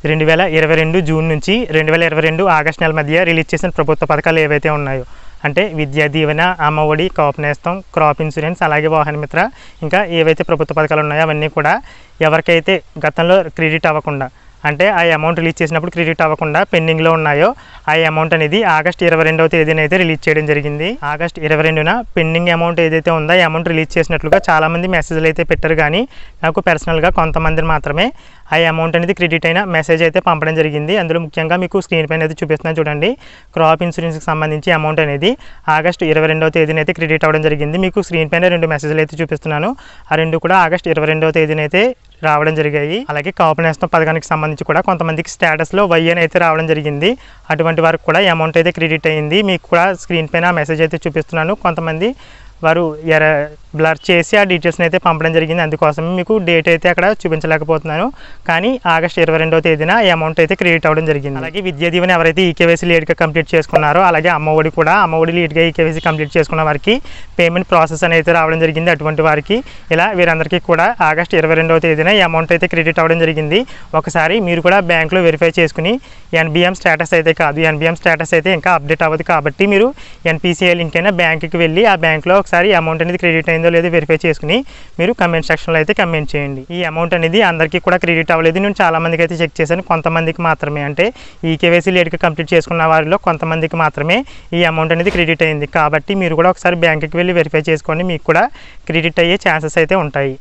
2022 June నుంచి 2022 August నెల మధ్య రిలీజ్ చేసిన ప్రభుత్వ పథకాలు ఏవైతే ఉన్నాయో అంటే విద్యా దీవెన, అమ్మఒడి, కాపు నేస్తం, క్రాప్ ఇన్సూరెన్స్, అలాగే వాహన మిత్ర, ఇంకా ఏవైతే ప్రభుత్వ పథకాలు ఉన్నాయో అవన్నీ కూడా ఎవరికైతే గతంలో క్రెడిట్ అవ్వకుండా అంటే ఆ అమౌంట్ రిలీజ్ చేసినప్పుడు క్రెడిట్ అవ్వకుండా పెండింగ్లో ఉన్నాయో ఆ అమౌంట్ అనేది ఆగస్టు 22వ తేదీన అయితే రిలీజ్ చేయడం జరిగింది. ఆగస్టు 22న పెండింగ్ అమౌంట్ ఏదైతే ఉందో ఆ అమౌంట్ రిలీజ్ చేసినట్లుగా చాలామంది మెసేజ్లు అయితే పెట్టారు. కానీ నాకు పర్సనల్గా కొంతమందిని మాత్రమే ఆ అమౌంట్ అనేది క్రెడిట్ అయిన మెసేజ్ అయితే పంపడం జరిగింది. అందులో ముఖ్యంగా మీకు స్క్రీన్ పైన అయితే చూపిస్తున్నాను చూడండి. క్రాప్ ఇన్సూరెన్స్కి సంబంధించి అమౌంట్ అనేది ఆగస్టు 22వ తేదీన అయితే క్రెడిట్ అవ్వడం జరిగింది. మీకు స్క్రీన్ పైన 2 మెసేజ్లు అయితే చూపిస్తున్నాను. ఆ 2 కూడా ఆగస్టు 22వ తేదీన అయితే రావడం జరిగాయి. అలాగే కాపు నేస్తం పథకానికి సంబంధించి కూడా కొంతమందికి స్టేటస్లో వై అని అయితే రావడం జరిగింది. అటువంటి వారికి కూడా అమౌంట్ అయితే క్రెడిట్ అయ్యింది. మీకు కూడా స్క్రీన్ పైన మెసేజ్ అయితే చూపిస్తున్నాను. కొంతమంది వారు బ్లర్ చేసి ఆ డీటెయిల్స్ని అయితే పంపడం జరిగింది. అందుకోసం మీకు డేట్ అయితే అక్కడ చూపించలేకపోతున్నాను. కానీ ఆగస్టు 22వ తేదీన ఈ అమౌంట్ అయితే క్రెడిట్ అవ్వడం జరిగింది. అలాగే విద్యా దీవెన ఎవరైతే ఈకేవైసీ లేట్గా కంప్లీట్ చేసుకున్నారో, అలాగే అమ్మఒడి కూడా అమ్మఒడి లేట్గా ఈకేవైసీ కంప్లీట్ చేసుకున్న వారికి పేమెంట్ ప్రాసెస్ అనేది రావడం జరిగింది. అటువంటి వారికి ఇలా వీరందరికీ కూడా ఆగస్టు 22వ తేదీన ఈ అమౌంట్ అయితే క్రెడిట్ అవ్వడం జరిగింది. ఒకసారి మీరు కూడా బ్యాంకులో వెరిఫై చేసుకుని ఎన్బిఎం స్టేటస్ అయితే కాదు, ఎన్బిఎం స్టేటస్ అయితే ఇంకా అప్డేట్ అవ్వదు కాబట్టి మీరు ఎన్పిసిఐ లింక్ అయినా బ్యాంకుకి వెళ్ళి ఆ బ్యాంకులో ఒకసారి అమౌంట్ అనేది క్రెడిట్ అయిందో లేదో వెరిఫై చేసుకుని మీరు కమెంట్ సెక్షన్లో అయితే కమెంట్ చేయండి. ఈ అమౌంట్ అనేది అందరికీ కూడా క్రెడిట్ అవ్వలేదు. నేను చాలామందికి అయితే చెక్ చేశాను. కొంతమందికి మాత్రమే అంటే ఈ కేవైసీ లేట్గా కంప్లీట్ చేసుకున్న వారిలో కొంతమందికి మాత్రమే ఈ అమౌంట్ అనేది క్రెడిట్ అయింది. కాబట్టి మీరు కూడా ఒకసారి బ్యాంకుకి వెళ్ళి వెరిఫై చేసుకోండి. మీకు కూడా క్రెడిట్ అయ్యే ఛాన్సెస్ అయితే ఉంటాయి.